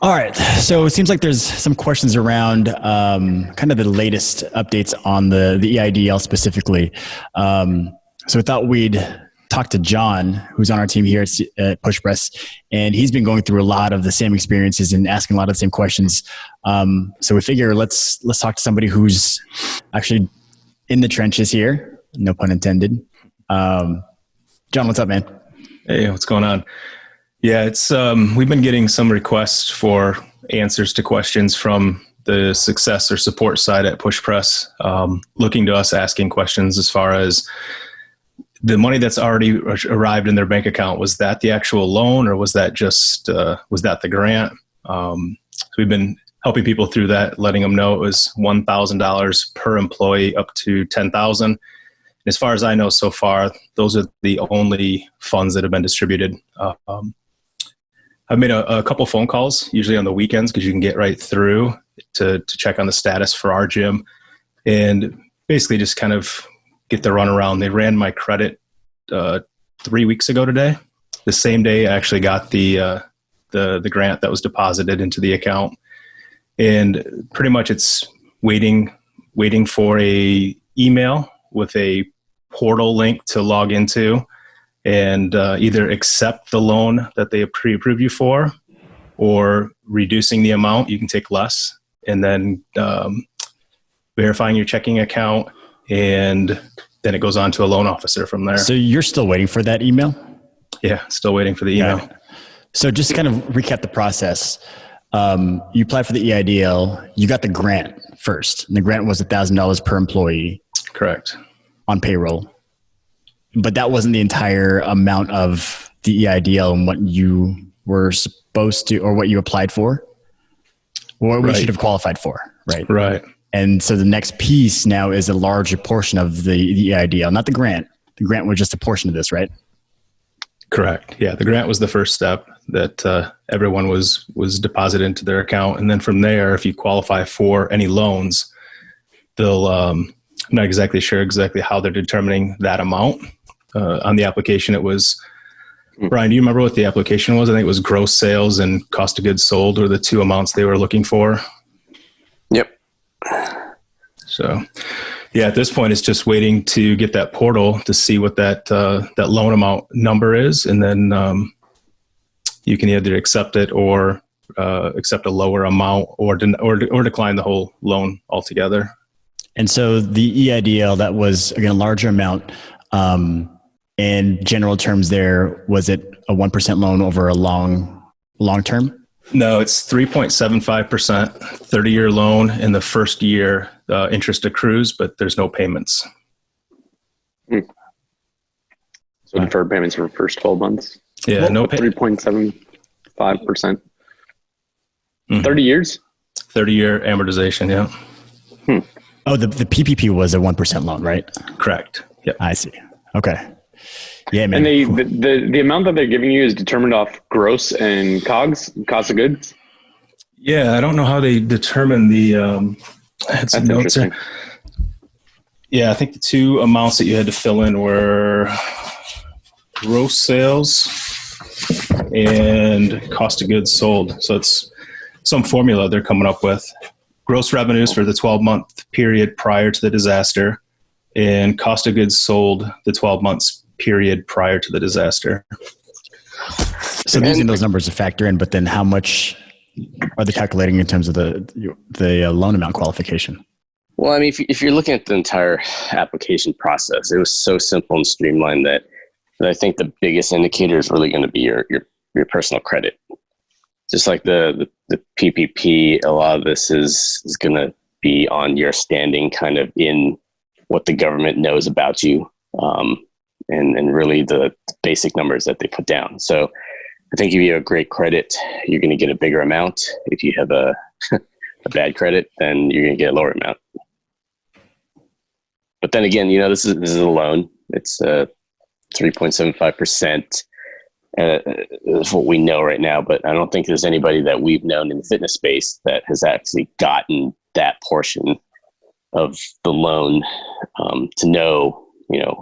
All right. So it seems like there's some questions around kind of the latest updates on the EIDL specifically. So we thought we'd talk to John, who's on our team here at Push Press, and he's been going through a lot of the same experiences and asking a lot of the same questions. So we figure let's talk to somebody who's actually in the trenches here. No pun intended. John, what's up, man? Hey, what's going on? Yeah, it's we've been getting some requests for answers to questions from the success or support side at Push Press, looking to us, asking questions as far as the money that's already arrived in their bank account. Was that the actual loan, or was that just was that the grant? So we've been helping people through that, letting them know it was $1,000 per employee up to $10,000. As far as I know so far, those are the only funds that have been distributed. I've made a couple phone calls, usually on the weekends, because you can get right through to check on the status for our gym, and basically just kind of get the runaround. They ran my credit 3 weeks ago today. The same day I actually got the grant that was deposited into the account, and pretty much it's waiting for a email with a portal link to log into, and either accept the loan that they pre-approved you for, or reducing the amount. You can take less, and then verifying your checking account, and then it goes on to a loan officer from there. So you're still waiting for that email? Yeah, still waiting for the email. Yeah. So just to kind of recap the process, you applied for the EIDL, you got the grant first, and the grant was $1,000 per employee. Correct. On payroll. But that wasn't the entire amount of the EIDL and what you were supposed to, or what you applied for, or what we should have qualified for, right? Right. And so the next piece now is a larger portion of the EIDL, not the grant. The grant was just a portion of this, right? Correct. Yeah, the grant was the first step that everyone was deposited into their account. And then from there, if you qualify for any loans, they'll, I'm not exactly sure how they're determining that amount. On the application, it was, Brian, do you remember what the application was? I think it was gross sales and cost of goods sold were the two amounts they were looking for. Yep. So, yeah, at this point, it's just waiting to get that portal to see what that loan amount number is, and then you can either accept it or accept a lower amount, or decline the whole loan altogether. And so the EIDL, that was again a larger amount. In general terms, there was it a 1% loan over a long term? No, it's 3.75%, 30-year loan. In the first year, interest accrues, but there's no payments. So deferred payments for the first 12 months? Yeah, no 3.75%. 30 years? 30-year amortization, yeah. Oh, the PPP was a 1% loan, right? Correct. Yep. I see. Okay. Yeah, man. And the amount that they're giving you is determined off gross and COGS, cost of goods? Yeah, I don't know how they determine the That's interesting. Yeah, I think the two amounts that you had to fill in were gross sales and cost of goods sold. So it's some formula they're coming up with. Gross revenues for the 12-month period prior to the disaster, and cost of goods sold the 12 months period prior to the disaster. So using those numbers to factor in, but then how much are they calculating in terms of the loan amount qualification? Well, I mean, if you're looking at the entire application process, it was so simple and streamlined that I think the biggest indicator is really going to be your personal credit. Just like the PPP, a lot of this is going to be on your standing kind of in what the government knows about you, and really the basic numbers that they put down. So I think if you have great credit, you're going to get a bigger amount. If you have a bad credit, then you're going to get a lower amount. But then again, this is a loan. It's 3.75%. Is what we know right now, but I don't think there's anybody that we've known in the fitness space that has actually gotten that portion of the loan to know,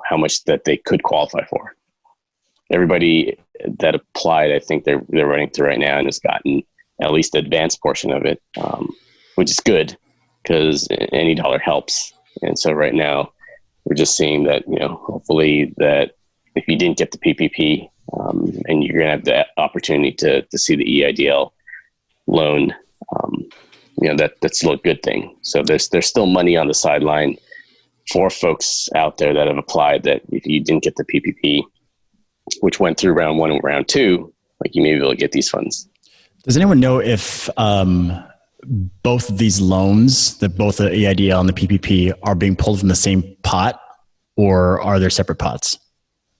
how much that they could qualify for. Everybody that applied, I think they're running through right now and has gotten at least the advanced portion of it, which is good because any dollar helps. And so right now we're just seeing that, hopefully that if you didn't get the PPP, and you're going to have the opportunity to see the EIDL loan, that's still a good thing. So there's still money on the sideline for folks out there that have applied that if you didn't get the PPP, which went through round 1 and round 2, like you may be able to get these funds. Does anyone know if both of these loans, both the EIDL and the PPP, are being pulled from the same pot, or are there separate pots?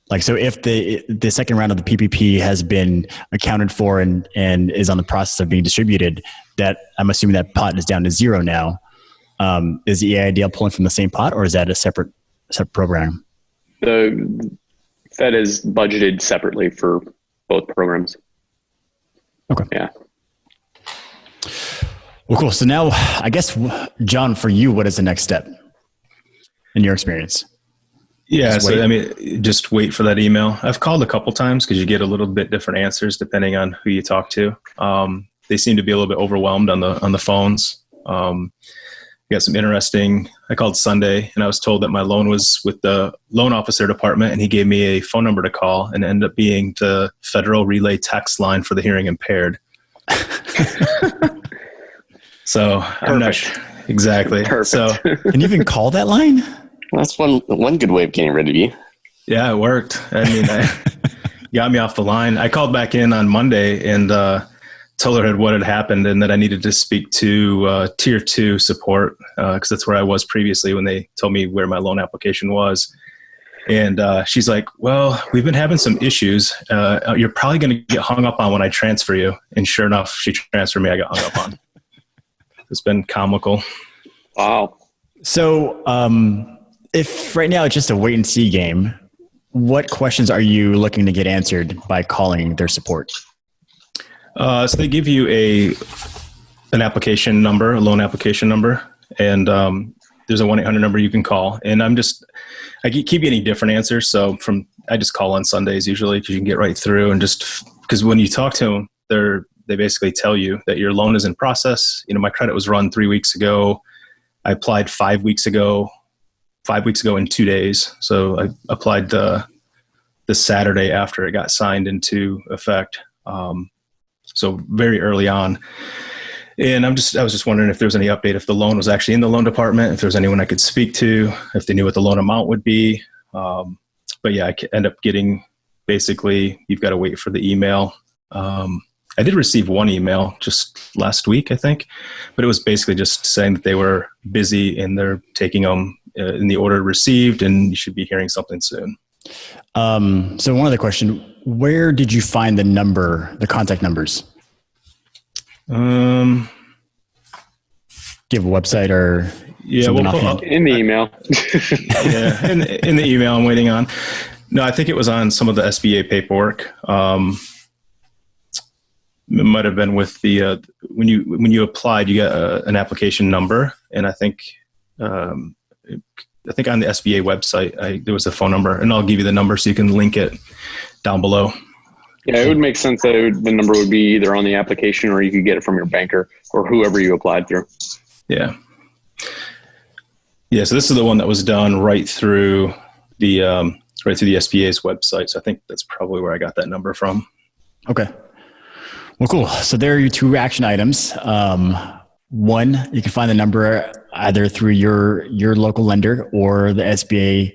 Like, so if the second round of the PPP has been accounted for and is on the process of being distributed, that I'm assuming that pot is down to 0 now. Is the EIDL pulling from the same pot, or is that a separate program? The Fed is budgeted separately for both programs. Okay. Yeah. Well, cool. So now, I guess, John, for you, what is the next step in your experience? Yeah. Just wait for that email. I've called a couple times because you get a little bit different answers depending on who you talk to. They seem to be a little bit overwhelmed on the phones. Got some interesting. I called Sunday and I was told that my loan was with the loan officer department, and he gave me a phone number to call, and it ended up being the Federal Relay text line for the hearing impaired. So I'm not sure. Exactly. Perfect. So Can you even call that line? That's one good way of getting rid of you. yeah, it worked. I mean, got me off the line. I called back in on Monday and told her what had happened and that I needed to speak to tier 2 support because that's where I was previously when they told me where my loan application was. And she's like, well, we've been having some issues. You're probably going to get hung up on when I transfer you. And sure enough, she transferred me. I got hung up on. It's been comical. Wow. So if right now it's just a wait and see game, what questions are you looking to get answered by calling their support? So they give you an application number, a loan application number, and there's a 1-800 number you can call. And I keep getting different answers. So I just call on Sundays usually because you can get right through, and just because when you talk to them, they basically tell you that your loan is in process. My credit was run 3 weeks ago. I applied 5 weeks ago in 2 days. So I applied the Saturday after it got signed into effect. So very early on. And I was just wondering if there was any update, if the loan was actually in the loan department, if there was anyone I could speak to, if they knew what the loan amount would be. But yeah, I end up getting, basically, you've got to wait for the email. I did receive one email just last week, I think, but it was basically just saying that they were busy and they're taking them in the order received, and you should be hearing something soon. So one other question, where did you find the contact numbers? Do you have a website or something offhand? In the email. Yeah, in the email I'm waiting on. No, I think it was on some of the SBA paperwork. It might have been with the when you applied, you got an application number, and I think on the SBA website there was a phone number, and I'll give you the number so you can link it down below. Yeah, it would make sense that the number would be either on the application or you could get it from your banker or whoever you applied through. Yeah. Yeah. So this is the one that was done right through the SBA's website. So I think that's probably where I got that number from. Okay. Well, cool. So there are your 2 action items. One, you can find the number either through your local lender or the SBA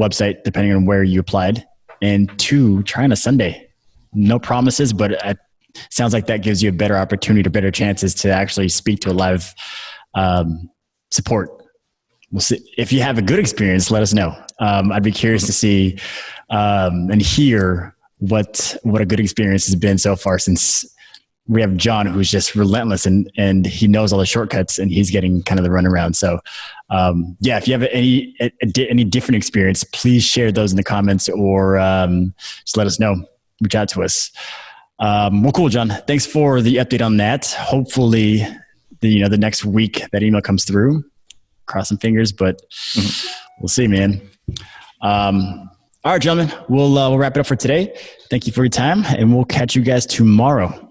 website, depending on where you applied. And 2, try on a Sunday. No promises, but it sounds like that gives you a better opportunity or better chances to actually speak to a live support. We'll see. If you have a good experience, let us know. I'd be curious to see and hear what a good experience has been so far, since we have John, who's just relentless and he knows all the shortcuts and he's getting kind of the runaround. So yeah, if you have any different experience, please share those in the comments or just let us know, reach out to us. Well, cool, John. Thanks for the update on that. Hopefully the next week that email comes through. Cross some fingers, but we'll see, man. All right, gentlemen, we'll wrap it up for today. Thank you for your time, and we'll catch you guys tomorrow.